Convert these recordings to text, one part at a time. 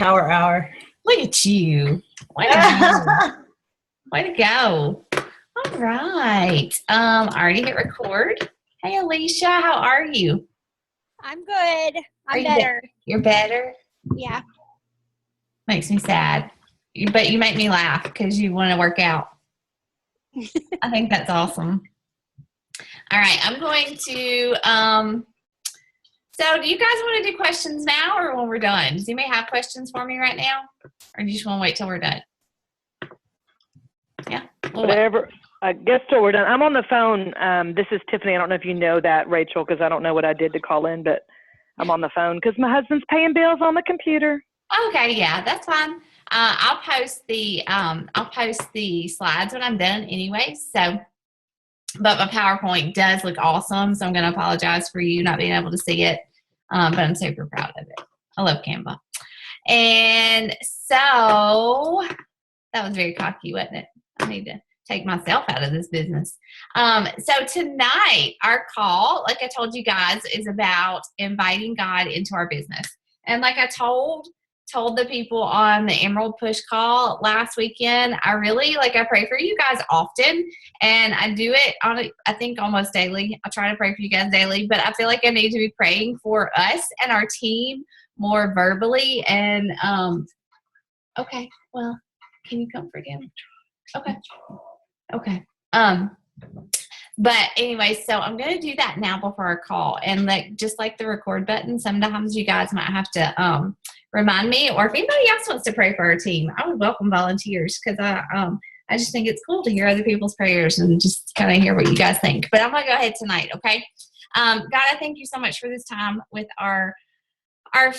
power hour. Look at you. Way to go. Way to go. All right. I already hit record. Hey, Alicia, how are you? I'm good. I'm better. You're better? Yeah. Makes me sad. But you make me laugh because you want to work out. I think that's awesome. All right. I'm going to, so do you guys want to do questions now or when we're done? Does anybody have questions for me right now? Or do you just want to wait till we're done? Yeah. Whatever. I guess till we're done. I'm on the phone. This is Tiffany. I don't know if you know that, Rachel, because I don't know what I did to call in, but I'm on the phone because my husband's paying bills on the computer. Okay, yeah, that's fine. I'll post the slides when I'm done anyway. So, but my PowerPoint does look awesome, so I'm going to apologize for you not being able to see it. But I'm super proud of it. I love Canva. And so that was very cocky, wasn't it? I need to take myself out of this business. So tonight, our call, like I told you guys, is about inviting God into our business. And like I told the people on the Emerald Push call last weekend, I pray for you guys often, and I do it I think almost daily. I try to pray for you guys daily, but I feel like I need to be praying for us and our team more verbally. And okay, well, can you come forgive me? Okay. But anyway, so I'm going to do that now before our call. And just like the record button, sometimes you guys might have to remind me, or if anybody else wants to pray for our team, I would welcome volunteers because I just think it's cool to hear other people's prayers and just kind of hear what you guys think. But I'm going to go ahead tonight, okay? God, I thank you so much for this time with our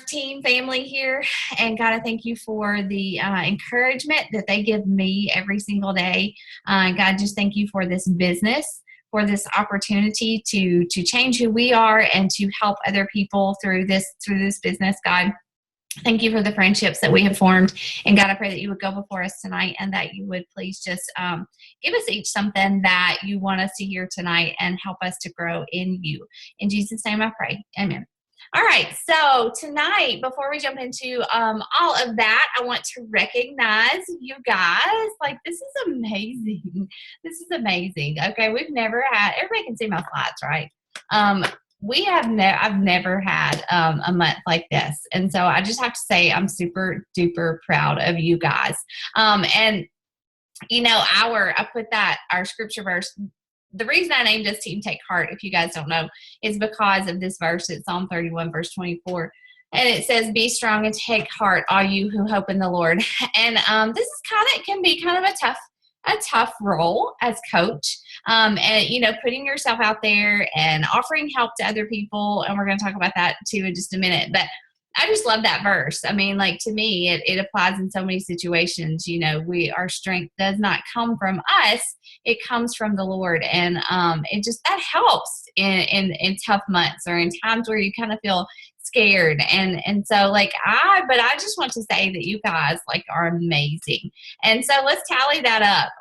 team family here. And God, I thank you for the encouragement that they give me every single day. God, just thank you for this business, for this opportunity to change who we are and to help other people through this business, God. Thank you for the friendships that we have formed. And God, I pray that you would go before us tonight and that you would please just give us each something that you want us to hear tonight and help us to grow in you. In Jesus' name I pray. Amen. All right, so tonight, before we jump into all of that, I want to recognize you guys. This is amazing. This is amazing. Okay, we've never had, everybody can see my slides, right? I've never had a month like this. And so I just have to say I'm super duper proud of you guys. And, I put our scripture verse. The reason I named this Team Take Heart, if you guys don't know, is because of this verse. It's Psalm 31, verse 24. And it says, be strong and take heart, all you who hope in the Lord. And this is can be kind of a tough role as coach. And, putting yourself out there and offering help to other people. And we're going to talk about that too in just a minute. But I just love that verse. I mean, to me, it applies in so many situations. Our strength does not come from us. It comes from the Lord. And that helps in tough months or in times where you kind of feel scared. And so I just want to say that you guys are amazing. And so let's tally that up.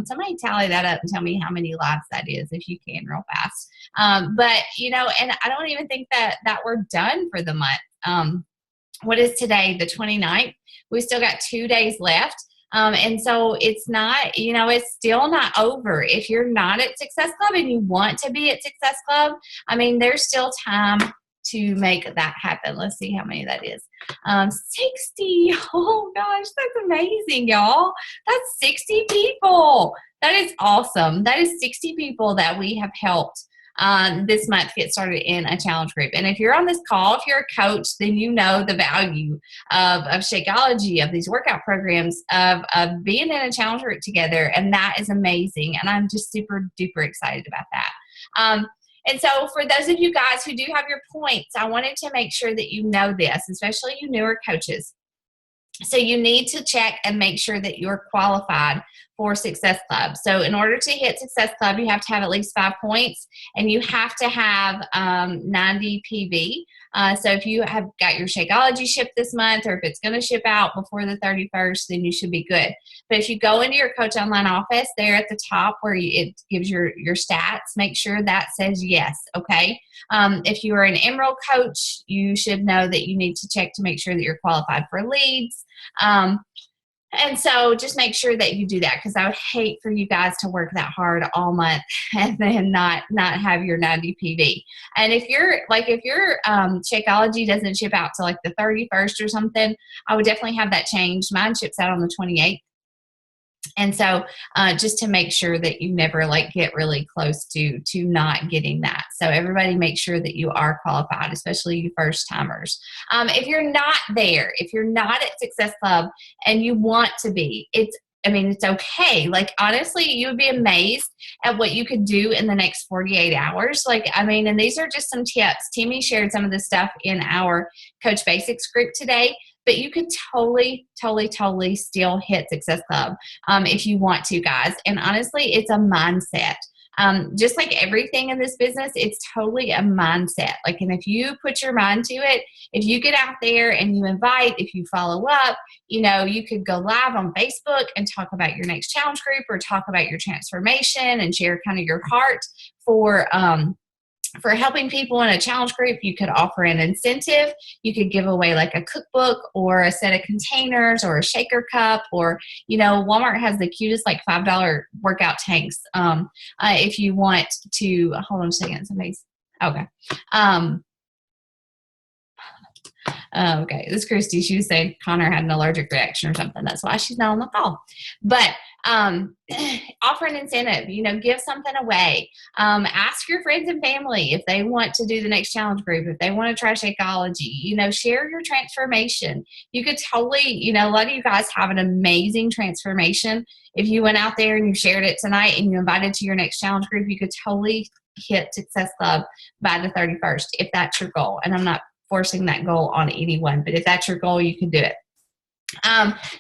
Somebody tally that up and tell me how many lives that is, if you can, real fast. But and I don't even think that we're done for the month. What is today, the 29th? We still got 2 days left. And so it's not, it's still not over. If you're not at Success Club and you want to be at Success Club, there's still time to make that happen. Let's see how many that is. 60. Oh gosh, that's amazing, y'all. That's 60 people. That is awesome. That is 60 people that we have helped this month get started in a challenge group. And if you're on this call, if you're a coach, then you know the value of Shakeology, of these workout programs, of being in a challenge group together. And that is amazing. And I'm just super duper excited about that. And so for those of you guys who do have your points, I wanted to make sure that you know this, especially you newer coaches. So you need to check and make sure that you're qualified for Success Club. So in order to hit Success Club, you have to have at least 5 points, and you have to have 90 PV. So if you have got your Shakeology shipped this month, or if it's going to ship out before the 31st, then you should be good. But if you go into your Coach Online office, there at the top where it gives your stats, make sure that says yes, okay? If you are an Emerald coach, you should know that you need to check to make sure that you're qualified for leads. And so just make sure that you do that, because I would hate for you guys to work that hard all month and then not have your 90 PV. And if your Shakeology doesn't ship out to like the 31st or something, I would definitely have that changed. Mine ships out on the 28th. And so just to make sure that you never like get really close to not getting that. So everybody make sure that you are qualified, especially you first timers. If you're not there, if you're not at Success Club and you want to be, it's okay. Like, honestly, you would be amazed at what you could do in the next 48 hours. And these are just some tips. Timmy shared some of this stuff in our Coach Basics group today, but you could totally still hit Success Club if you want to, guys. And honestly, it's a mindset. Just like everything in this business, it's totally a mindset. And if you put your mind to it, if you get out there and you invite, if you follow up, you could go live on Facebook and talk about your next challenge group, or talk about your transformation and share kind of your heart for helping people in a challenge group. You could offer an incentive. You could give away like a cookbook or a set of containers or a shaker cup, or, Walmart has the cutest like $5 workout tanks. If you want to, hold on a second, somebody's, okay. Okay, this is Christy. She was saying Connor had an allergic reaction or something. That's why she's not on the call. But offer an incentive, give something away. Ask your friends and family if they want to do the next challenge group, if they want to try Shakeology, share your transformation. You could totally, a lot of you guys have an amazing transformation. If you went out there and you shared it tonight and you invited to your next challenge group, you could totally hit Success Club by the 31st, if that's your goal. And I'm not forcing that goal on anyone, but if that's your goal, you can do it.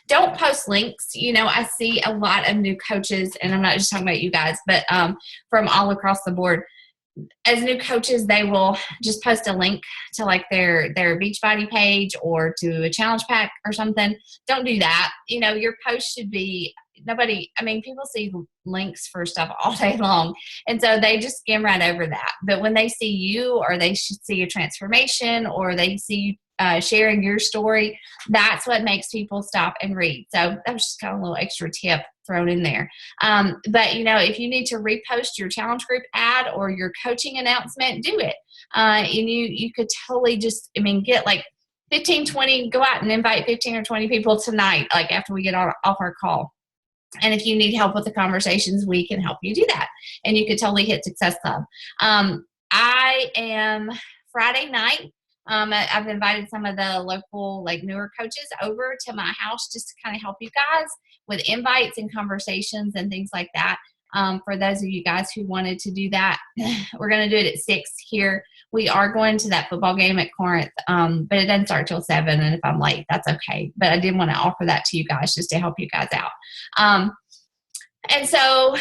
Don't post links. I see a lot of new coaches, and I'm not just talking about you guys, but from all across the board. As new coaches, they will just post a link to like their Beachbody page or to a challenge pack or something. Don't do that. Your post should be people see links for stuff all day long, and so they just skim right over that. But when they see you, or they should see a transformation, or they see you sharing your story, that's what makes people stop and read. So that was just kind of a little extra tip thrown in there. But if you need to repost your challenge group ad or your coaching announcement, do it. And you could totally just, get like 15, 20, go out and invite 15 or 20 people tonight, like after we get off our call. And if you need help with the conversations, we can help you do that. And you could totally hit Success Club. I am Friday night. I've invited some of the local, newer coaches over to my house just to kind of help you guys with invites and conversations and things like that. For those of you guys who wanted to do that, we're going to do it at 6 here. We are going to that football game at Corinth, but it doesn't start till 7. And if I'm late, that's okay. But I did want to offer that to you guys just to help you guys out. And so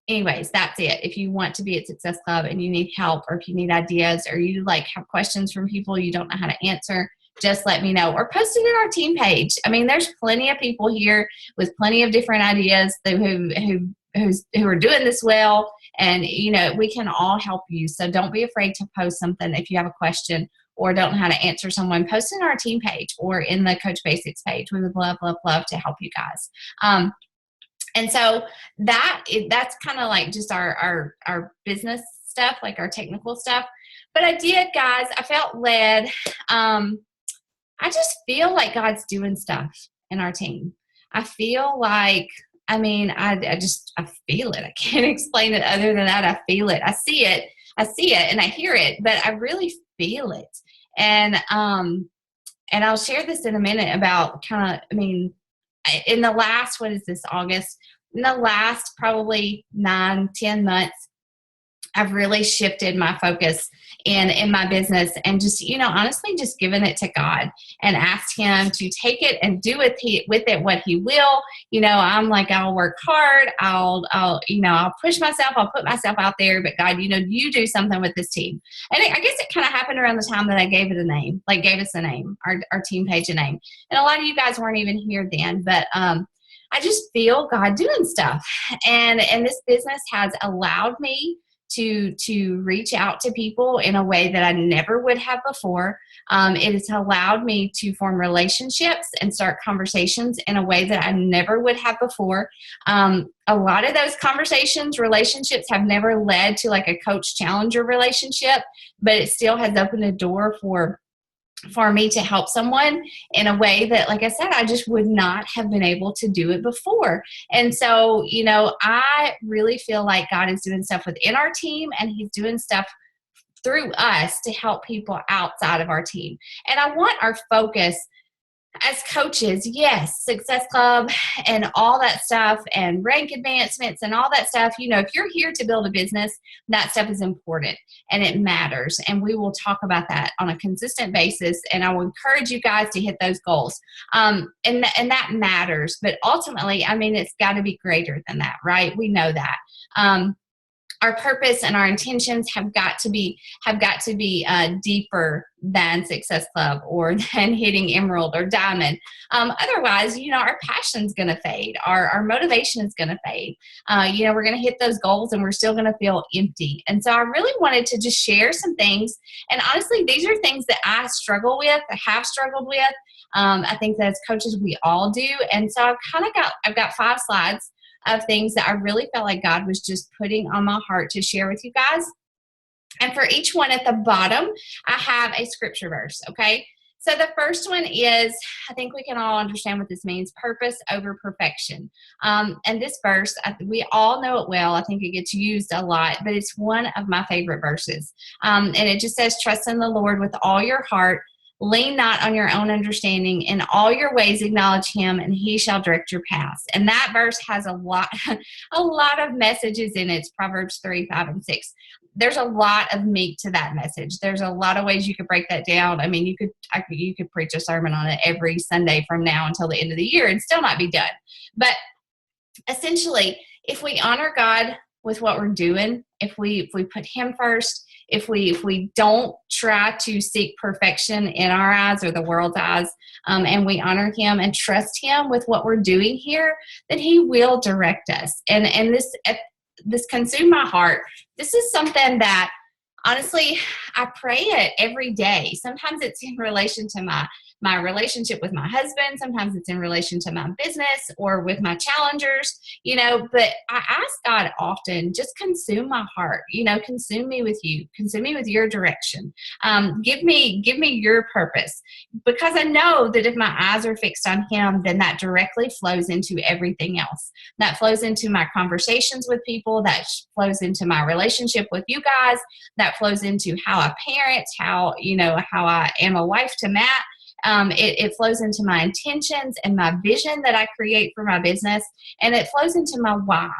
anyways, that's it. If you want to be at Success Club and you need help, or if you need ideas, or you have questions from people you don't know how to answer, just let me know, or post it in our team page. There's plenty of people here with plenty of different ideas who are doing this well, and we can all help you. So don't be afraid to post something if you have a question or don't know how to answer someone. Post in our team page or in the Coach Basics page. We would love to help you guys. And so that's kind of like just our business stuff, like our technical stuff. But I did, guys, I felt led. I just feel like God's doing stuff in our team. I feel like, I feel it. I can't explain it other than that. I feel it. I see it and I hear it, but I really feel it. And I'll share this in a minute about in the last, August, in the last probably 9-10 months, I've really shifted my focus in my business and just, honestly just given it to God and asked him to take it and do with it what he will. I'm like, I'll work hard. I'll push myself. I'll put myself out there. But God, you do something with this team. And I guess it kind of happened around the time that I gave it a name, gave us a name, our team page a name. And a lot of you guys weren't even here then, but, I just feel God doing stuff. And this business has allowed me to reach out to people in a way that I never would have before. It has allowed me to form relationships and start conversations in a way that I never would have before. A lot of those relationships have never led to like a coach-challenger relationship, but it still has opened a door for me to help someone in a way that, like I said, I just would not have been able to do it before. And so, I really feel like God is doing stuff within our team, and he's doing stuff through us to help people outside of our team. And I want our focus as coaches, yes, Success Club and all that stuff and rank advancements and all that stuff, if you're here to build a business, that stuff is important and it matters. And we will talk about that on a consistent basis. And I will encourage you guys to hit those goals. And that matters. But ultimately, it's got to be greater than that, right? We know that. Our purpose and our intentions have got to be deeper than Success Club or than hitting Emerald or Diamond. Otherwise, our passion's going to fade. Our motivation is going to fade. We're going to hit those goals and we're still going to feel empty. And so I really wanted to just share some things. And honestly, these are things that I struggle with, I have struggled with. I think that as coaches, we all do. And so I've got 5 slides of things that I really felt like God was just putting on my heart to share with you guys. And for each one at the bottom, I have a scripture verse, okay? So the first one is, I think we can all understand what this means, purpose over perfection. And this verse, we all know it well. I think it gets used a lot, but it's one of my favorite verses. And it just says, trust in the Lord with all your heart. Lean not on your own understanding. In all your ways acknowledge him, and he shall direct your paths. And that verse has a lot of messages in it. It's Proverbs 3, 5, and 6. There's a lot of meat to that message. There's a lot of ways you could break that down. You could preach a sermon on it every Sunday from now until the end of the year and still not be done. But essentially, if we honor God with what we're doing, if we put him first, if we don't try to seek perfection in our eyes or the world's eyes, and we honor him and trust him with what we're doing here, then he will direct us. And this consumed my heart. This is something that, honestly, I pray it every day. Sometimes it's in relation to my relationship with my husband. Sometimes it's in relation to my business or with my challengers, but I ask God often, just consume my heart, consume me with you, consume me with your direction. Give me your purpose, because I know that if my eyes are fixed on him, then that directly flows into everything else. That flows into my conversations with people, that flows into my relationship with you guys, that flows into how I parent, how I am a wife to Matt. It flows into my intentions and my vision that I create for my business, and it flows into my why.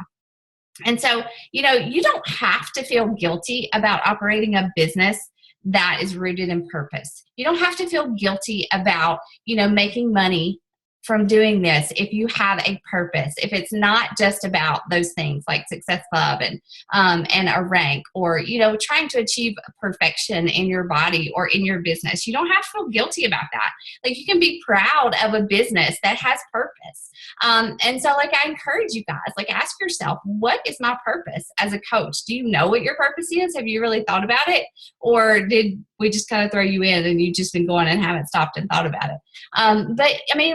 And so, you don't have to feel guilty about operating a business that is rooted in purpose. You don't have to feel guilty about, making money from doing this if you have a purpose, if it's not just about those things like Success Club and a rank, or trying to achieve perfection in your body or in your business. You don't have to feel guilty about that. You can be proud of a business that has purpose. And so I encourage you guys, ask yourself, what is my purpose as a coach? Do you know what your purpose is? Have you really thought about it? Or did we just kind of throw you in and you've just been going and haven't stopped and thought about it? But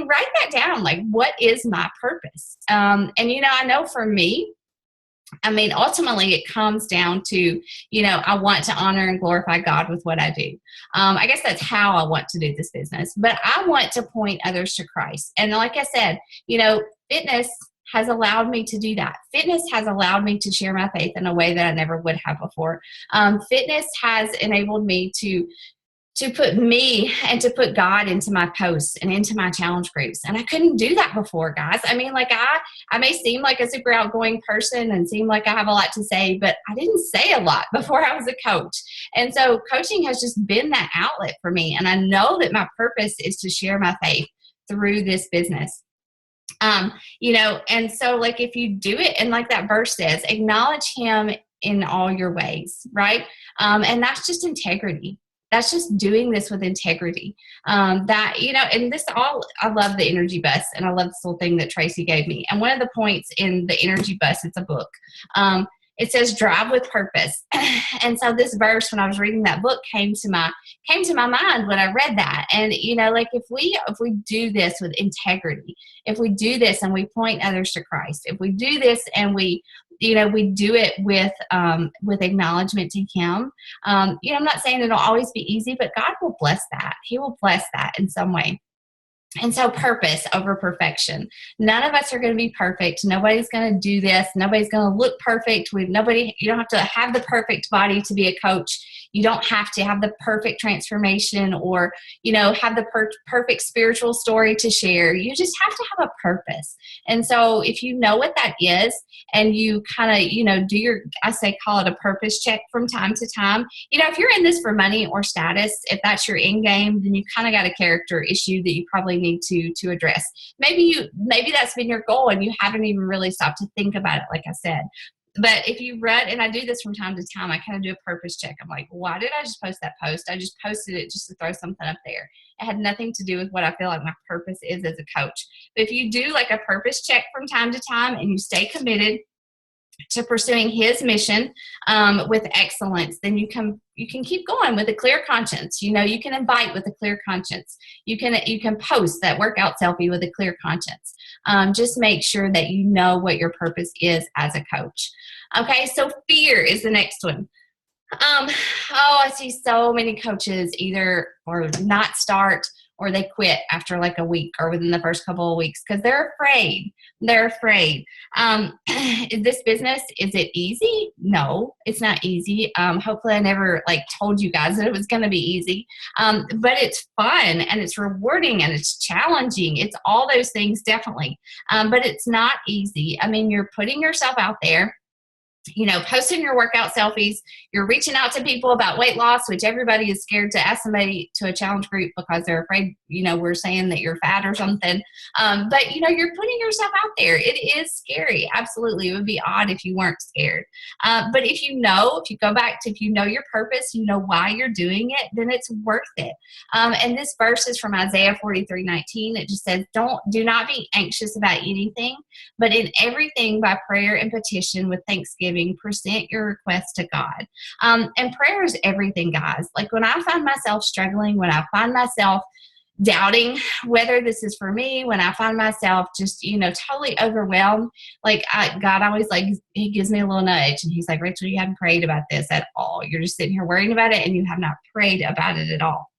write that down. What is my purpose? And I know for me, ultimately it comes down to, I want to honor and glorify God with what I do. I guess that's how I want to do this business, but I want to point others to Christ. And like I said, fitness has allowed me to do that. Fitness has allowed me to share my faith in a way that I never would have before. Fitness has enabled me to to put me and to put God into my posts and into my challenge groups. And I couldn't do that before, guys. I mean, like I may seem like a super outgoing person and seem like I have a lot to say, but I didn't say a lot before I was a coach. And so coaching has just been that outlet for me. And I know that my purpose is to share my faith through this business. And so like if you do it, and like that verse says, acknowledge him in all your ways, right? And that's just integrity. That's just doing this with integrity. And this all, I love the energy bus, and I love this little thing that Tracy gave me. And one of the points in the energy bus, it's a book. It says drive with purpose. And so this verse, when I was reading that book, came to my mind when I read that. And, like if we do this with integrity, if we do this and we point others to Christ, if we do this and we do it with acknowledgement to him. I'm not saying it'll always be easy, but God will bless that. He will bless that in some way. And so purpose over perfection. None of us are going to be perfect. Nobody's going to do this. Nobody's going to look perfect. You don't have to have the perfect body to be a coach. You don't have to have the perfect transformation or, have the perfect spiritual story to share. You just have to have a purpose. And so if you know what that is and you kind of, call it a purpose check from time to time. If you're in this for money or status, if that's your end game, then you kind of got a character issue that you probably need to address. Maybe that's been your goal and you haven't even really stopped to think about it, like I said. But if you read, and I do this from time to time, I kind of do a purpose check. I'm like, why did I just post that post? I just posted it just to throw something up there. It had nothing to do with what I feel like my purpose is as a coach. But if you do like a purpose check from time to time and you stay committed to pursuing his mission with excellence, then you can keep going with a clear conscience. You can invite with a clear conscience. You can post that workout selfie with a clear conscience. Just make sure that you know what your purpose is as a coach. Okay, so fear is the next one. I see so many coaches either or not start or they quit after like a week or within the first couple of weeks because they're afraid. This business, is it easy? No, it's not easy. Hopefully I never told you guys that it was going to be easy. But it's fun and it's rewarding and it's challenging. It's all those things, definitely. But it's not easy. I mean, you're putting yourself out there, posting your workout selfies, you're reaching out to people about weight loss, which everybody is scared to ask somebody to a challenge group because they're afraid, we're saying that you're fat or something. But, you're putting yourself out there. It is scary. Absolutely. It would be odd if you weren't scared. But if you go back to, if you know your purpose, you know why you're doing it, then it's worth it. And this verse is from Isaiah 43:19. It just says, do not be anxious about anything, but in everything by prayer and petition with thanksgiving, present your requests to God. And prayer is everything, guys. Like when I find myself struggling, when I find myself doubting whether this is for me, when I find myself just, totally overwhelmed, God always he gives me a little nudge and he's like, Rachel, you haven't prayed about this at all. You're just sitting here worrying about it and you have not prayed about it at all.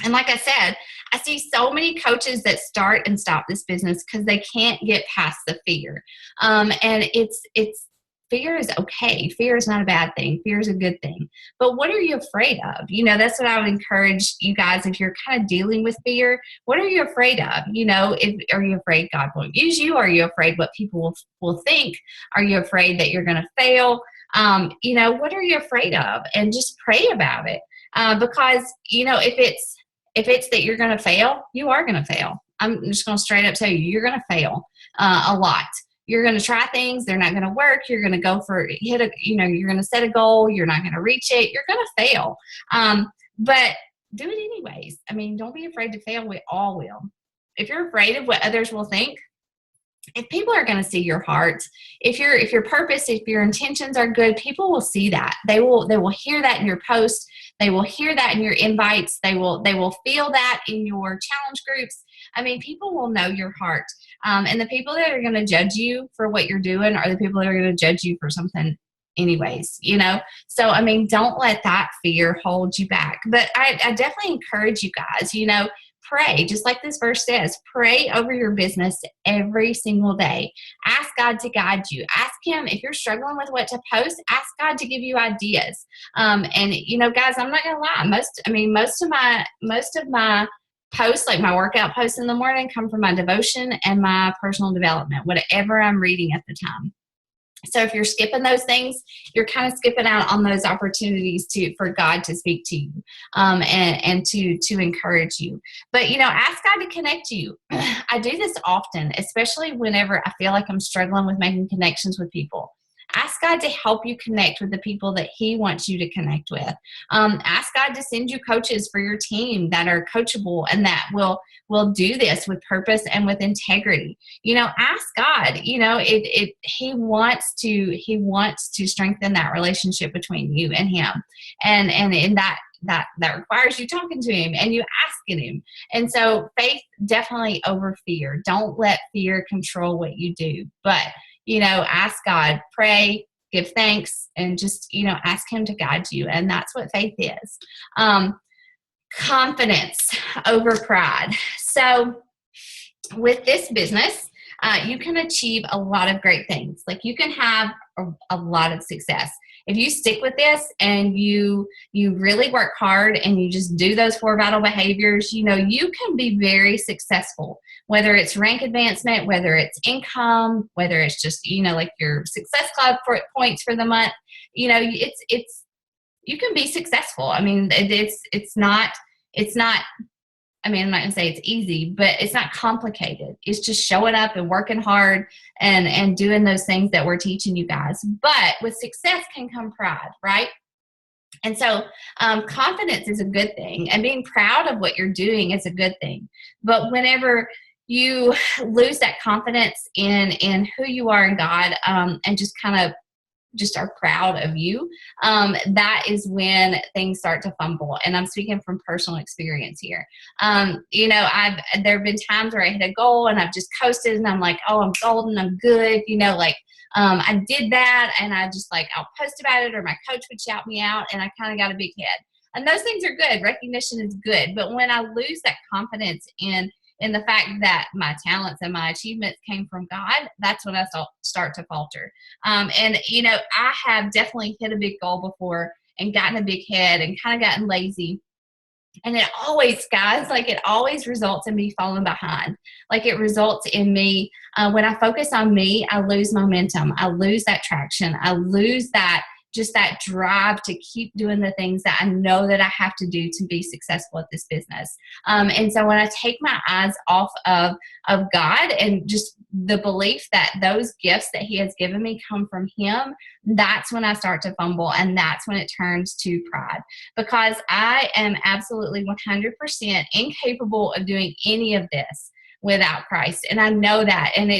And like I said, I see so many coaches that start and stop this business because they can't get past the fear. And it's fear is okay. Fear is not a bad thing. Fear is a good thing. But what are you afraid of? That's what I would encourage you guys. If you're kind of dealing with fear, what are you afraid of? Are you afraid God won't use you? Are you afraid what people will think? Are you afraid that you're going to fail? What are you afraid of? And just pray about it. Because, if it's that you're going to fail, you are going to fail. I'm just going to straight up tell you, you're going to fail a lot. You're going to try things. They're not going to work. You're going to you're going to set a goal. You're not going to reach it. You're going to fail. But do it anyways. I mean, don't be afraid to fail. We all will. If you're afraid of what others will think, if people are going to see your heart, if your purpose, if your intentions are good, people will see that. They will hear that in your posts. They will hear that in your invites. They will feel that in your challenge groups. I mean, people will know your heart. And the people that are going to judge you for what you're doing are the people that are going to judge you for something anyways, So, I mean, don't let that fear hold you back. But I definitely encourage you guys, pray, just like this verse says, pray over your business every single day. Ask God to guide you. Ask him if you're struggling with what to post, ask God to give you ideas. And you know, guys, I'm not gonna lie. Most of my posts, like my workout posts in the morning, come from my devotion and my personal development, whatever I'm reading at the time. So if you're skipping those things, you're kind of skipping out on those opportunities for God to speak to you, and to encourage you. But, you know, ask God to connect you. I do this often, especially whenever I feel like I'm struggling with making connections with people. Ask God to help you connect with the people that he wants you to connect with. Ask God to send you coaches for your team that are coachable and that will do this with purpose and with integrity. You know, ask God. You know, he wants to strengthen that relationship between you and him, and in that requires you talking to him and you asking him. And so faith definitely over fear. Don't let fear control what you do, but you know, ask God, pray, give thanks, and just, you know, ask him to guide you. And that's what faith is. Confidence over pride. So with this business, you can achieve a lot of great things. Like you can have a lot of success. If you stick with this and you really work hard and you just do those 4 vital behaviors, you know, you can be very successful, whether it's rank advancement, whether it's income, whether it's just, you know, like your success club for points for the month, you know, you can be successful. I mean, it's not, I mean, I'm not going to say it's easy, but it's not complicated. It's just showing up and working hard and doing those things that we're teaching you guys. But with success can come pride, right? And so confidence is a good thing, and being proud of what you're doing is a good thing. But whenever you lose that confidence in who you are in God, and just kind of just are proud of you, that is when things start to fumble. And I'm speaking from personal experience here. You know, there have been times where I hit a goal and I've just coasted and I'm like, oh, I'm golden, I'm good. You know, like, I did that and I just like, I'll post about it or my coach would shout me out and I kind of got a big head. And those things are good. Recognition is good. But when I lose that confidence in the fact that my talents and my achievements came from God, that's when I start to falter. And, you know, I have definitely hit a big goal before and gotten a big head and kind of gotten lazy. And it always, guys, like it always results in me falling behind. Like it results in me, when I focus on me, I lose momentum. I lose that traction. I lose that drive to keep doing the things that I know that I have to do to be successful at this business. And so when I take my eyes off of God and just the belief that those gifts that he has given me come from him, that's when I start to fumble, and that's when it turns to pride, because I am absolutely 100% incapable of doing any of this without Christ. And I know that. And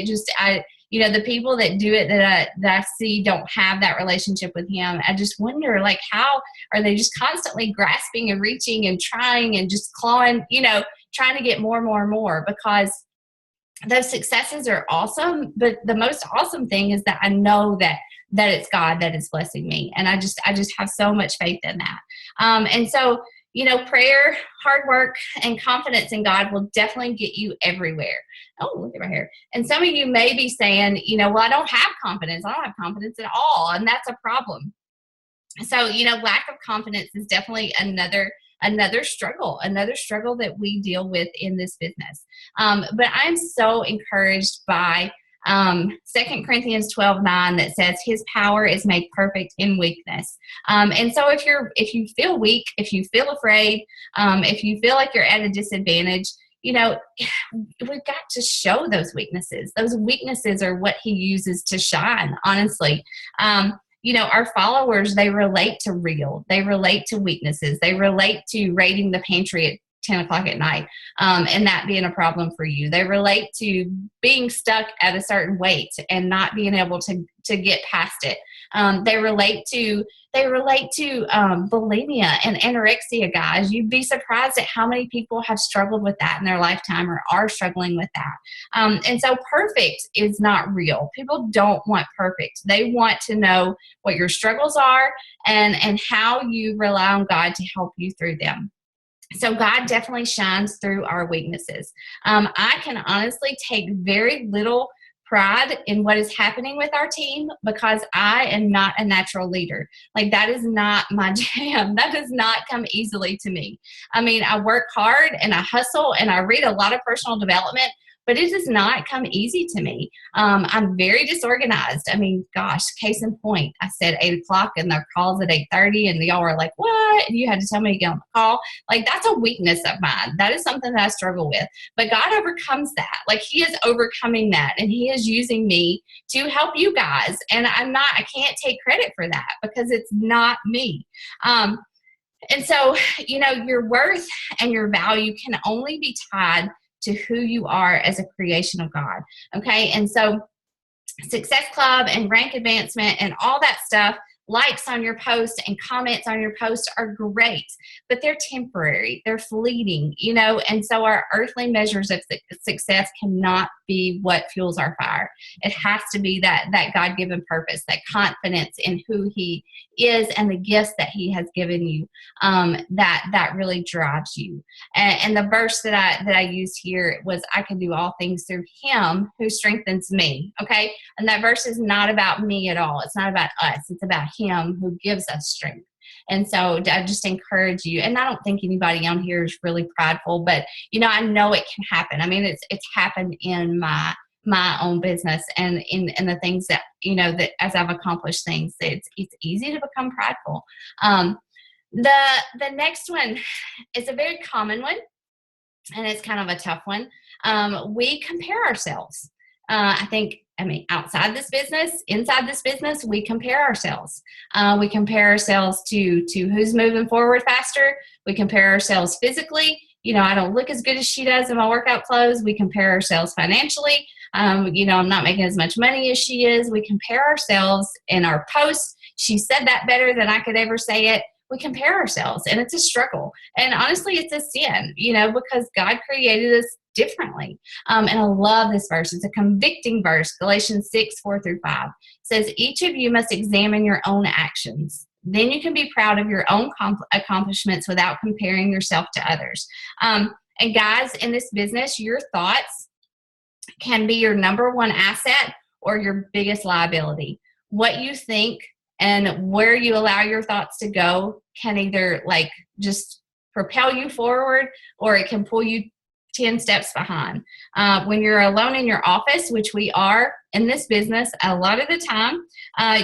you know, the people that do it that I see don't have that relationship with him. I just wonder, like, how are they just constantly grasping and reaching and trying and just clawing, you know, trying to get more and more and more, because those successes are awesome. But the most awesome thing is that I know that it's God that is blessing me. And I just have so much faith in that. And so, you know, prayer, hard work, and confidence in God will definitely get you everywhere. Oh, look at my hair. And some of you may be saying, you know, well, I don't have confidence. I don't have confidence at all. And that's a problem. So, you know, lack of confidence is definitely another struggle that we deal with in this business. But I'm so encouraged by 2 Corinthians 12:9 that says his power is made perfect in weakness. And so if you feel weak, if you feel afraid, if you feel like you're at a disadvantage, you know, we've got to show those weaknesses. Those weaknesses are what he uses to shine, honestly. You know, our followers, they relate to real. They relate to weaknesses. They relate to raiding the pantry at 10 o'clock at night, and that being a problem for you. They relate to being stuck at a certain weight and not being able to get past it. They relate to bulimia and anorexia, guys. You'd be surprised at how many people have struggled with that in their lifetime or are struggling with that. And so perfect is not real. People don't want perfect. They want to know what your struggles are and how you rely on God to help you through them. So God definitely shines through our weaknesses. I can honestly take very little pride in what is happening with our team because I am not a natural leader. Like, that is not my jam. That does not come easily to me. I mean, I work hard and I hustle and I read a lot of personal development, but it does not come easy to me. I'm very disorganized. I mean, gosh, case in point, I said 8 o'clock and their call's at 8:30 and y'all were like, what? And you had to tell me to get on the call. Like, that's a weakness of mine. That is something that I struggle with. But God overcomes that. Like, he is overcoming that, and he is using me to help you guys. And I can't take credit for that because it's not me. And so, your worth and your value can only be tied to who you are as a creation of God. Okay. And so Success Club and rank advancement and all that stuff, likes on your post and comments on your post are great, but they're temporary, they're fleeting, and so our earthly measures of success cannot be what fuels our fire. It has to be that God-given purpose, that confidence in who he is and the gifts that he has given you, that really drives you. And the verse that I used here was, I can do all things through him who strengthens me. Okay. And that verse is not about me at all. It's not about us. It's about him who gives us strength. And so I just encourage you, and I don't think anybody on here is really prideful, but I know it can happen. I mean, it's happened in my own business and in the things that, that as I've accomplished things, it's easy to become prideful. The next one is a very common one, and it's kind of a tough one. We compare ourselves. Outside this business, inside this business, we compare ourselves. We compare ourselves to who's moving forward faster. We compare ourselves physically. I don't look as good as she does in my workout clothes. We compare ourselves financially. I'm not making as much money as she is. We compare ourselves in our posts. She said that better than I could ever say it. We compare ourselves, and it's a struggle. And honestly, it's a sin, because God created us differently. And I love this verse. It's a convicting verse. Galatians 6:4-5 says, each of you must examine your own actions. Then you can be proud of your own accomplishments without comparing yourself to others. And guys, in this business, your thoughts can be your number one asset or your biggest liability. What you think and where you allow your thoughts to go can either just propel you forward, or it can pull you 10 steps behind. When you're alone in your office, which we are in this business a lot of the time,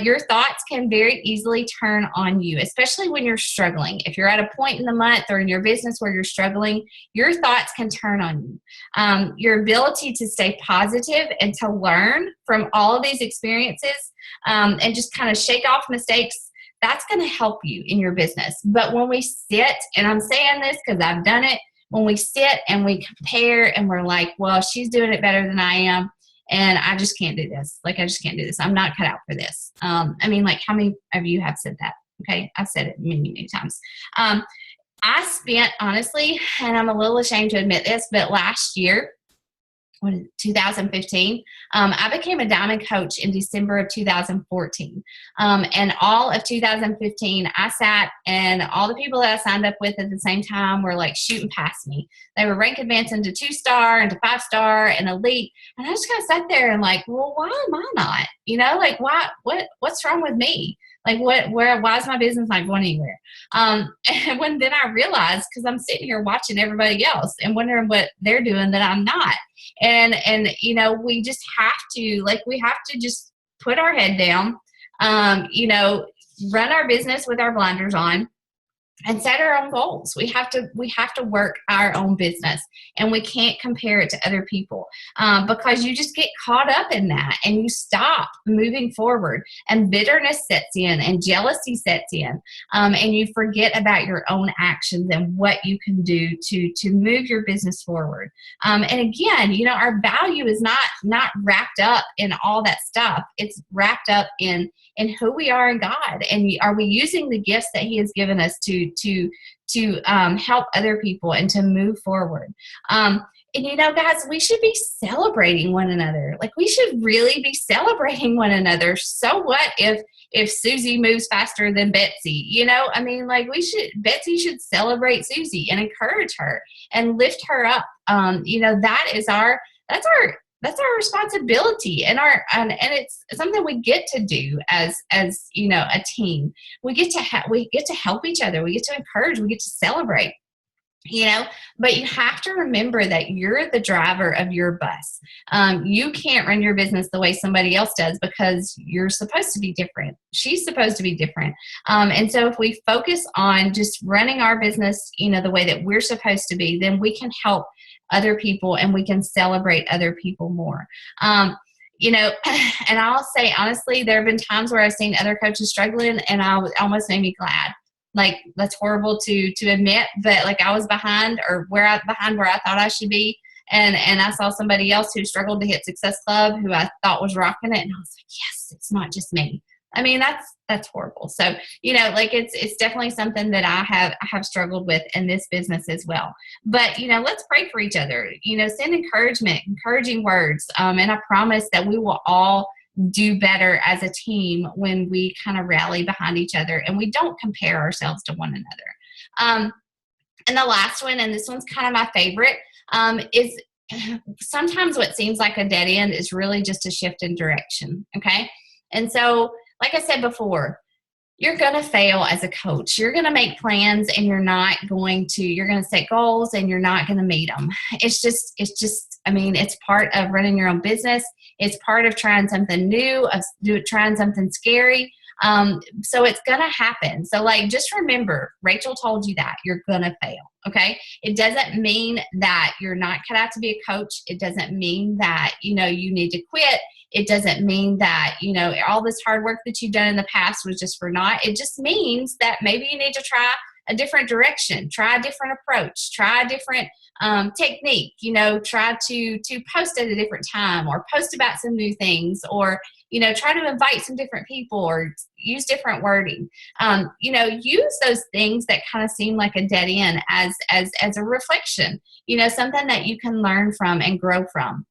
your thoughts can very easily turn on you, especially when you're struggling. If you're at a point in the month or in your business where you're struggling, your thoughts can turn on you. Your ability to stay positive and to learn from all of these experiences, and just kind of shake off mistakes, that's going to help you in your business. But when we sit, and I'm saying this because I've done it, when we sit and we compare and we're like, well, she's doing it better than I am, and I just can't do this. I just can't do this. I'm not cut out for this. How many of you have said that? Okay. I've said it many, many times. I spent, honestly, and I'm a little ashamed to admit this, but last year, 2015, I became a diamond coach in December of 2014. And all of 2015, I sat, and all the people that I signed up with at the same time were shooting past me. They were rank advancing to 2-star and to 5-star and elite. And I just kind of sat there and well, why am I not? What's wrong with me? Why is my business not going anywhere? And then I realized, because I'm sitting here watching everybody else and wondering what they're doing that I'm not. And we just have to just put our head down, run our business with our blinders on, and set our own goals. We have to work our own business, and we can't compare it to other people, because you just get caught up in that and you stop moving forward, and bitterness sets in and jealousy sets in, and you forget about your own actions and what you can do to move your business forward. And again, our value is not wrapped up in all that stuff. It's wrapped up in who we are in God, and are we using the gifts that he has given us to help other people and to move forward. guys, we should be celebrating one another. Like, we should really be celebrating one another. So what if Susie moves faster than Betsy? Like, Betsy should celebrate Susie and encourage her and lift her up. That's our responsibility, and it's something we get to do as a team. We get to help each other. We get to encourage. We get to celebrate. But you have to remember that you're the driver of your bus. You can't run your business the way somebody else does, because you're supposed to be different. She's supposed to be different. And so if we focus on just running our business, the way that we're supposed to be, then we can help other people and we can celebrate other people more. And I'll say, honestly, there have been times where I've seen other coaches struggling, and almost made me glad. Like, that's horrible to admit, but like, I was behind where I thought I should be. And I saw somebody else who struggled to hit Success Club, who I thought was rocking it. And I was like, yes, it's not just me. That's horrible. So, it's definitely something that I have struggled with in this business as well. But, let's pray for each other, send encouraging words. And I promise that we will all do better as a team when we kind of rally behind each other and we don't compare ourselves to one another. And the last one, and this one's kind of my favorite, is sometimes what seems like a dead end is really just a shift in direction. Okay. And so, like I said before, you're going to fail as a coach. You're going to make plans and you're going to set goals and you're not going to meet them. It's part of running your own business. It's part of trying something new, trying something scary. So it's going to happen. So just remember, Rachel told you that you're going to fail. Okay. It doesn't mean that you're not cut out to be a coach. It doesn't mean that, you need to quit. It doesn't mean that, all this hard work that you've done in the past was just for naught. It just means that maybe you need to try a different direction, try a different approach, try a different technique, try to post at a different time, or post about some new things, or, try to invite some different people, or use different wording. Use those things that kind of seem like a dead end as a reflection, something that you can learn from and grow from.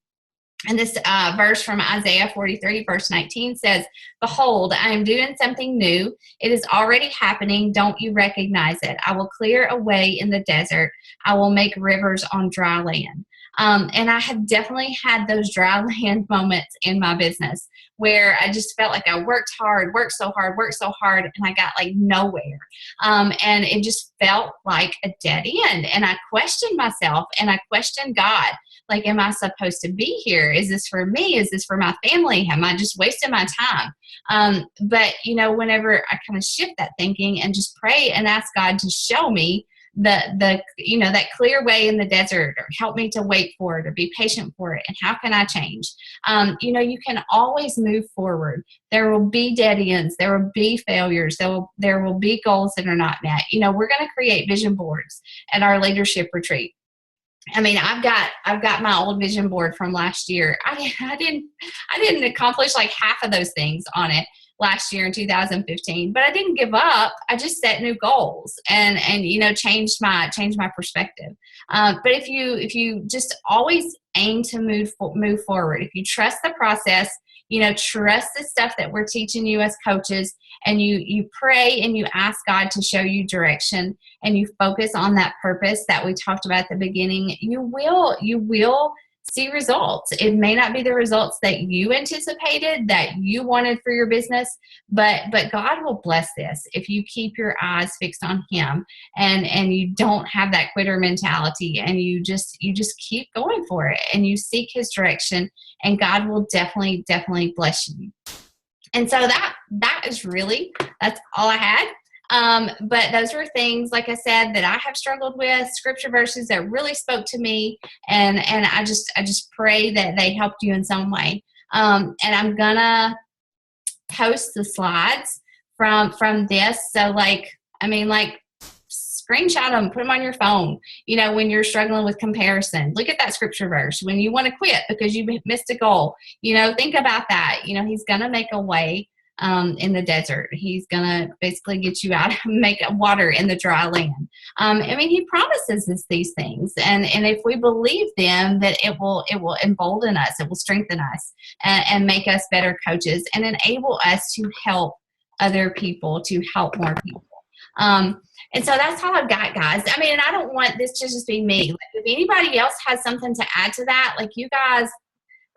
And this verse from Isaiah 43, verse 19 says, "Behold, I am doing something new. It is already happening. Don't you recognize it? I will clear a way in the desert. I will make rivers on dry land." And I have definitely had those dry land moments in my business where I just felt like I worked so hard, and I got nowhere. And it just felt like a dead end. And I questioned myself and I questioned God. Am I supposed to be here? Is this for me? Is this for my family? Am I just wasting my time? But whenever I kind of shift that thinking and just pray and ask God to show me that clear way in the desert, or help me to wait for it, or be patient for it, and how can I change? You can always move forward. There will be dead ends. There will be failures. There will be goals that are not met. We're going to create vision boards at our leadership retreat. I've got my old vision board from last year. I didn't accomplish half of those things on it last year in 2015, but I didn't give up. I just set new goals and changed my perspective. But if you just always aim to move forward, if you trust the process, trust the stuff that we're teaching you as coaches, and you pray and you ask God to show you direction, and you focus on that purpose that we talked about at the beginning, you will see results. It may not be the results that you anticipated, that you wanted for your business, but God will bless this if you keep your eyes fixed on Him, and you don't have that quitter mentality, and you just keep going for it, and you seek His direction, and God will definitely bless you. And so that's all I had. But those were things, like I said, that I have struggled with, scripture verses that really spoke to me. And I just pray that they helped you in some way. And I'm gonna post the slides from this. So screenshot them, put them on your phone, when you're struggling with comparison. Look at that scripture verse. When you want to quit because you missed a goal, think about that. He's going to make a way in the desert. He's going to basically get you out and make water in the dry land. I mean, he promises us these things. And if we believe them, that it will embolden us, it will strengthen us and make us better coaches and enable us to help other people, to help more people. And so that's all I've got, guys. I mean, and I don't want this to just be me. Like, if anybody else has something to add to that, like you guys,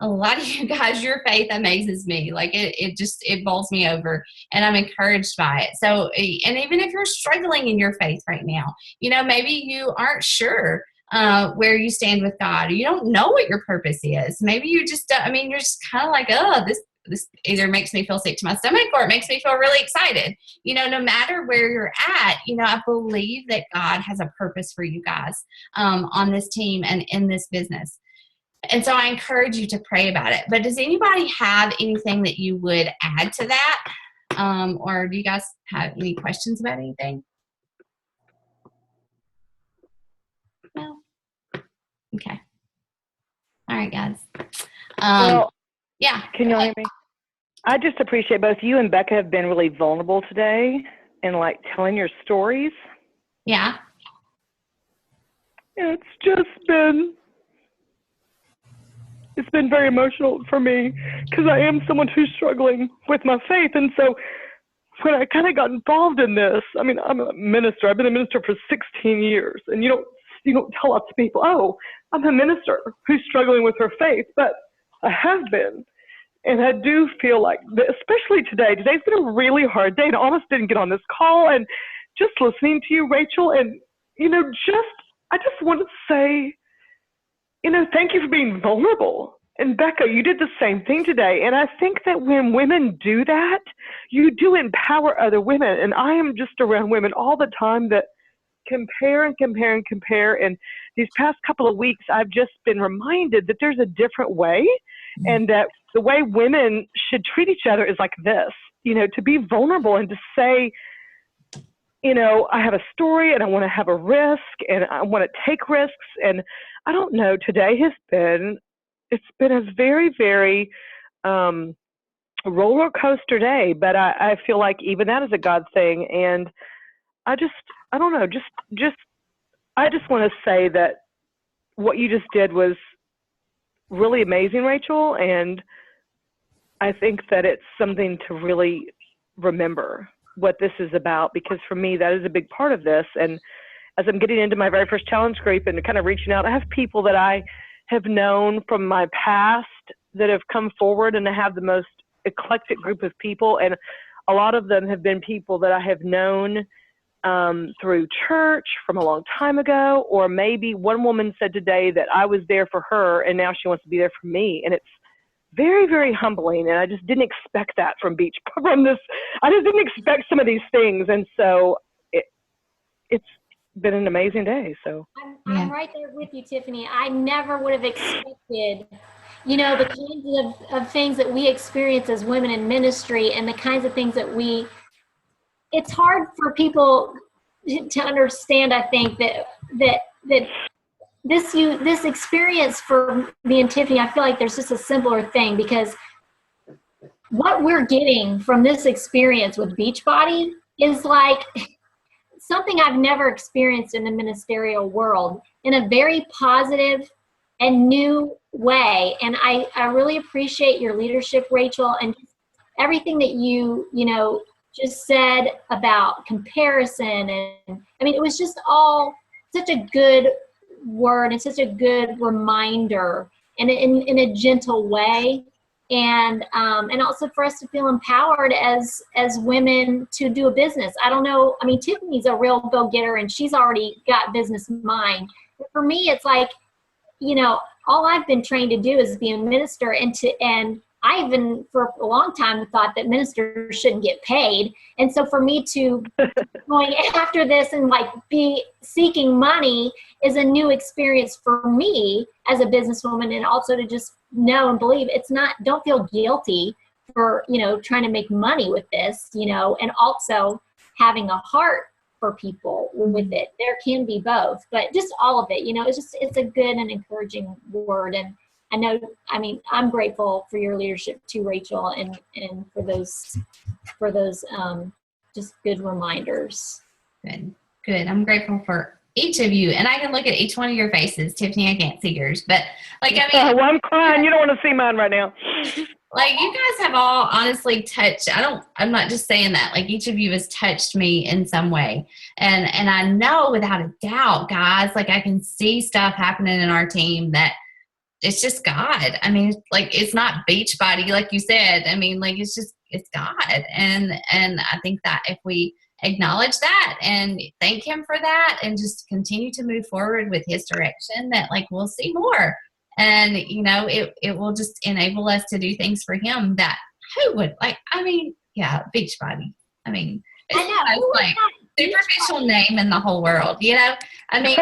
a lot of you guys, your faith amazes me. Like it bowls me over, and I'm encouraged by it. So, and even if you're struggling in your faith right now, maybe you aren't sure where you stand with God, or you don't know what your purpose is. Maybe you just, you're just kind of like, oh, this either makes me feel sick to my stomach or it makes me feel really excited. No matter where you're at, I believe that God has a purpose for you guys on this team and in this business. And so I encourage you to pray about it. But does anybody have anything that you would add to that? Or do you guys have any questions about anything? No? Okay. All right, guys. Yeah. Can you hear me? I just appreciate both you and Becca have been really vulnerable today and like telling your stories. Yeah. It's been very emotional for me because I am someone who's struggling with my faith. And so when I kind of got involved in this, I'm a minister. I've been a minister for 16 years. And you don't tell lots of people, oh, I'm a minister who's struggling with her faith. But I have been. And I do feel like, especially today's been a really hard day. And I almost didn't get on this call. And just listening to you, Rachel, and, I just want to say, thank you for being vulnerable. And Becca, you did the same thing today. And I think that when women do that, you do empower other women. And I am just around women all the time that compare and compare and compare. And these past couple of weeks, I've just been reminded that there's a different way, and that the way women should treat each other is like this, to be vulnerable and to say, I have a story and I want to have a risk and I want to take risks. And I don't know, today it's been a very, very roller coaster day, but I feel like even that is a God thing. And I don't know, I just want to say that what you just did was really amazing, Rachel. And I think that it's something to really remember what this is about, because for me, that is a big part of this. And as I'm getting into my very first challenge group and kind of reaching out, I have people that I have known from my past that have come forward, and I have the most eclectic group of people. And a lot of them have been people that I have known through church from a long time ago, or maybe one woman said today that I was there for her and now she wants to be there for me. And it's very, very humbling. And I just didn't expect that from this. I just didn't expect some of these things. And so it's been an amazing day. So I'm right there with you, Tiffany. I never would have expected, the kinds of things that we experience as women in ministry, and the kinds of things that it's hard for people to understand, I think, that this experience for me and Tiffany, I feel like there's just a simpler thing, because what we're getting from this experience with Beachbody is like something I've never experienced in the ministerial world, in a very positive and new way. And I really appreciate your leadership, Rachel, and everything that you just said about comparison. And it was just all such a good word and such a good reminder, and in a gentle way. And also for us to feel empowered as women to do a business. I don't know. Tiffany's a real go-getter, and she's already got business mind. But for me, it's like, all I've been trained to do is be a minister, and I even for a long time thought that ministers shouldn't get paid. And so for me to going after this and like be seeking money is a new experience for me as a businesswoman, and also to just know and believe don't feel guilty for, trying to make money with this, and also having a heart for people with it. There can be both, but just all of it, it's a good and encouraging word. And I know, I mean, I'm grateful for your leadership too, Rachel, and for those just good reminders. Good. I'm grateful for each of you, and I can look at each one of your faces. Tiffany, I can't see yours, but like, I mean, well, I'm crying. You don't want to see mine right now. like, you guys have all honestly touched. I'm not just saying that. Like, each of you has touched me in some way, and I know without a doubt, guys, like, I can see stuff happening in our team that it's just God. I mean, like, it's not Beachbody, like you said. I mean, like, it's God, and I think that if we acknowledge that and thank Him for that, and just continue to move forward with His direction, that like we'll see more. And, you know, it will just enable us to do things for Him that who would like, I mean, yeah, Beachbody. I mean, it's the most like superficial name in the whole world, you know? I mean,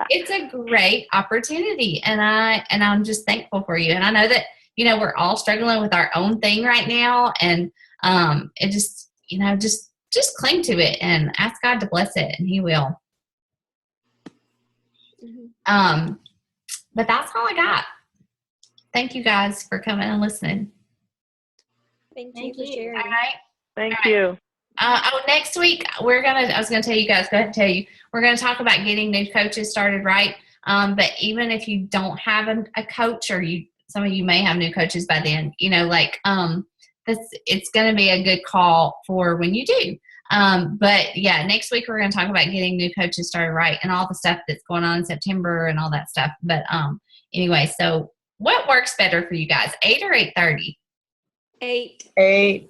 it's a great opportunity, and I'm just thankful for you. And I know that, you know, we're all struggling with our own thing right now, and it just, you know, just cling to it and ask God to bless it, and He will. But that's all I got. Thank you guys for coming and listening. Thank you for sharing. All right. Thank you. Next week I was gonna tell you guys, go ahead and tell you, we're gonna talk about getting new coaches started, right? But even if you don't have a coach, or some of you may have new coaches by then, you know, like it's gonna be a good call for when you do. But yeah, next week we're gonna talk about getting new coaches started, right, and all the stuff that's going on in September and all that stuff. But anyway, so what works better for you guys, 8 or 8:30? 8. 8.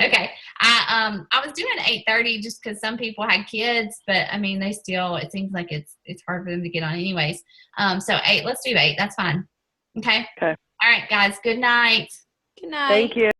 Okay. I was doing 8:30 just because some people had kids, but I mean, it seems like it's hard for them to get on anyways. So 8, let's do 8. That's fine. Okay. Okay. All right, guys. Good night. Good night. Thank you.